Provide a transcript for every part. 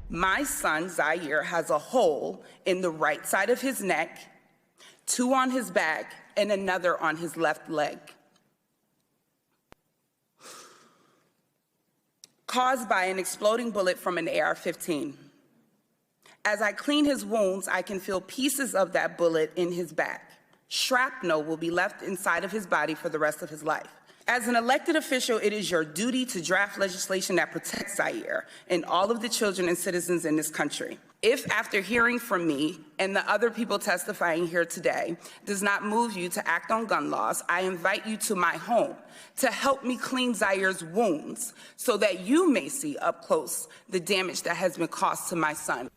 My son, Zaire, has a hole in the right side of his neck, 2 on his back, and another on his left leg, caused by an exploding bullet from an AR-15. As I clean his wounds, I can feel pieces of that bullet in his back. Shrapnel will be left inside of his body for the rest of his life. As an elected official, it is your duty to draft legislation that protects Zaire and all of the children and citizens in this country. If, after hearing from me and the other people testifying here today, does not move you to act on gun laws, I invite you to my home to help me clean Zaire's wounds so that you may see up close the damage that has been caused to my son.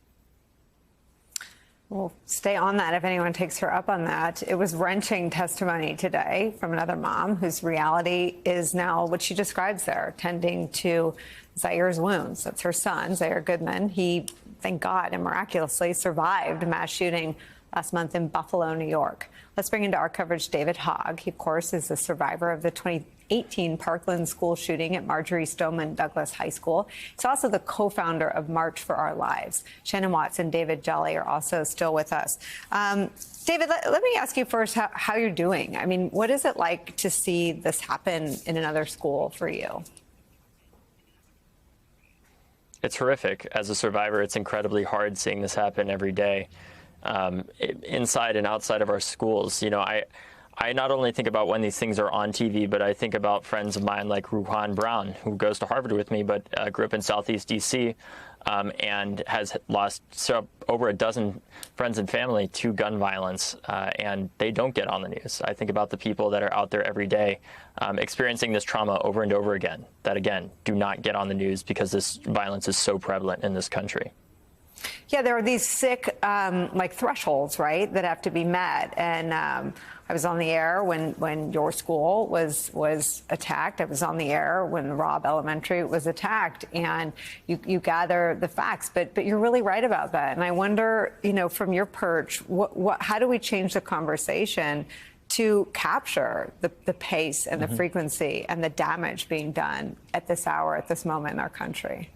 We'll stay on that if anyone takes her up on that. It was wrenching testimony today from another mom whose reality is now what she describes there, tending to Zaire's wounds. That's her son, Zaire Goodman. He, thank God, and miraculously survived a mass shooting last month in Buffalo, New York. Let's bring into our coverage David Hogg. He, of course, is the survivor of the 2018 Parkland school shooting at Marjory Stoneman Douglas High School. He's also the co-founder of March for Our Lives. Shannon Watts and David Jelly are also still with us. David, let me ask you first how you're doing. I mean, what is it like to see this happen in another school for you? It's horrific. As a survivor, it's incredibly hard seeing this happen every day. Inside and outside of our schools. You know, I not only think about when these things are on TV, but I think about friends of mine like Ruhan Brown, who goes to Harvard with me, but grew up in Southeast D.C. And has lost over a dozen friends and family to gun violence, and they don't get on the news. I think about the people that are out there every day experiencing this trauma over and over again, that, again, do not get on the news because this violence is so prevalent in this country. Yeah, there are these sick, like thresholds, right, that have to be met. And I was on the air when your school was attacked. I was on the air when Robb Elementary was attacked. And you gather the facts, but you're really right about that. And I wonder, you know, from your perch, how do we change the conversation to capture the pace and the frequency and the damage being done at this hour, at this moment in our country?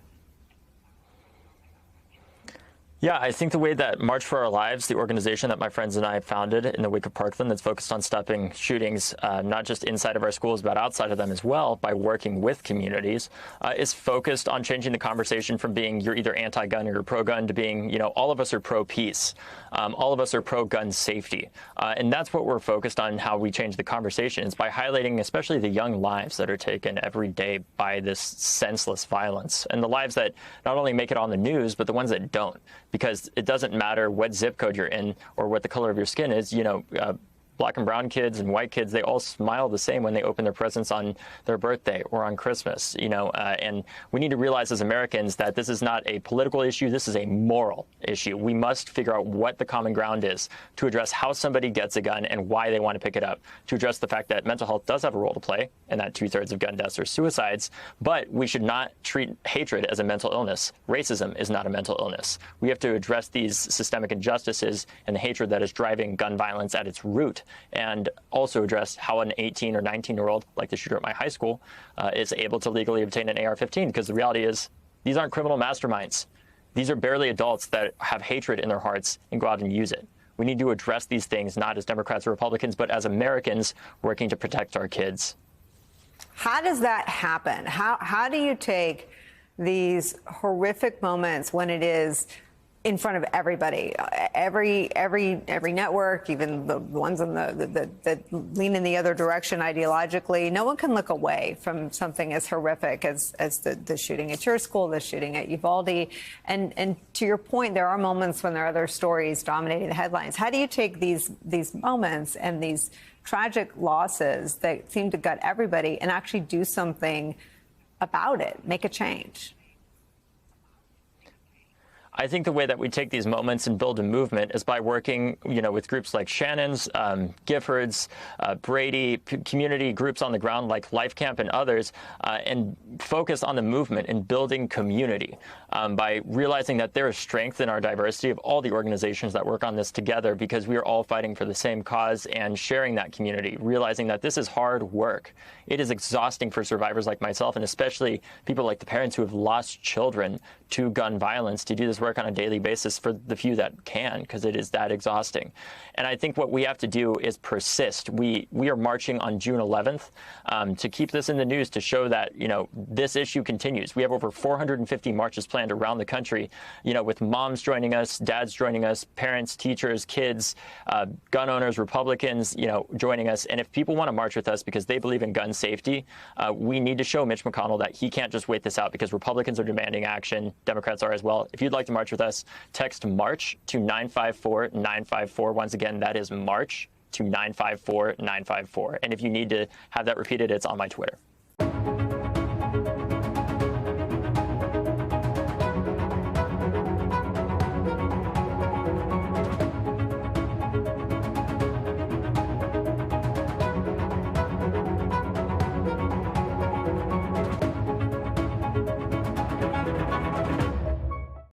Yeah, I think the way that March for Our Lives, the organization that my friends and I founded in the wake of Parkland that's focused on stopping shootings, not just inside of our schools, but outside of them as well, by working with communities, is focused on changing the conversation from being you're either anti-gun or you're pro-gun to being, you know, all of us are pro-peace. All of us are pro-gun safety. And that's what we're focused on, how we change the conversation, is by highlighting especially the young lives that are taken every day by this senseless violence, and the lives that not only make it on the news, but the ones that don't. Because it doesn't matter what zip code you're in or what the color of your skin is. You know, black and brown kids and white kids, they all smile the same when they open their presents on their birthday or on Christmas, you know, and we need to realize as Americans that this is not a political issue. This is a moral issue. We must figure out what the common ground is to address how somebody gets a gun and why they want to pick it up, to address the fact that mental health does have a role to play and that 2/3 of gun deaths are suicides, but we should not treat hatred as a mental illness. Racism is not a mental illness. We have to address these systemic injustices and the hatred that is driving gun violence at its root, and also address how an 18 or 19-year-old, like the shooter at my high school, is able to legally obtain an AR-15, because the reality is these aren't criminal masterminds. These are barely adults that have hatred in their hearts and go out and use it. We need to address these things not as Democrats or Republicans, but as Americans working to protect our kids. How does that happen? How do you take these horrific moments when it is in front of everybody, every network, even the ones on that lean in the other direction ideologically? No one can look away from something as horrific as the shooting at your school, the shooting at Uvalde. And to your point, there are moments when there are other stories dominating the headlines. How do you take these moments and these tragic losses that seem to gut everybody and actually do something about it, make a change? I think the way that we take these moments and build a movement is by working, with groups like Shannon's, Giffords, Brady, community groups on the ground like Life Camp and others, and focus on the movement and building community by realizing that there is strength in our diversity of all the organizations that work on this together, because we are all fighting for the same cause, and sharing that community, realizing that this is hard work. It is exhausting for survivors like myself, and especially people like the parents who have lost children to gun violence, to do this work on a daily basis for the few that can, because it is that exhausting. And I think what we have to do is persist. We are marching on June 11th to keep this in the news, to show that, this issue continues. We have over 450 marches planned around the country, with moms joining us, dads joining us, parents, teachers, kids, gun owners, Republicans, joining us. And if people want to march with us because they believe in gun safety, we need to show Mitch McConnell that he can't just wait this out, because Republicans are demanding action. Democrats are as well. If you'd like to march with us, text MARCH to 954-954. Once again, that is MARCH to 954-954. And if you need to have that repeated, it's on my Twitter.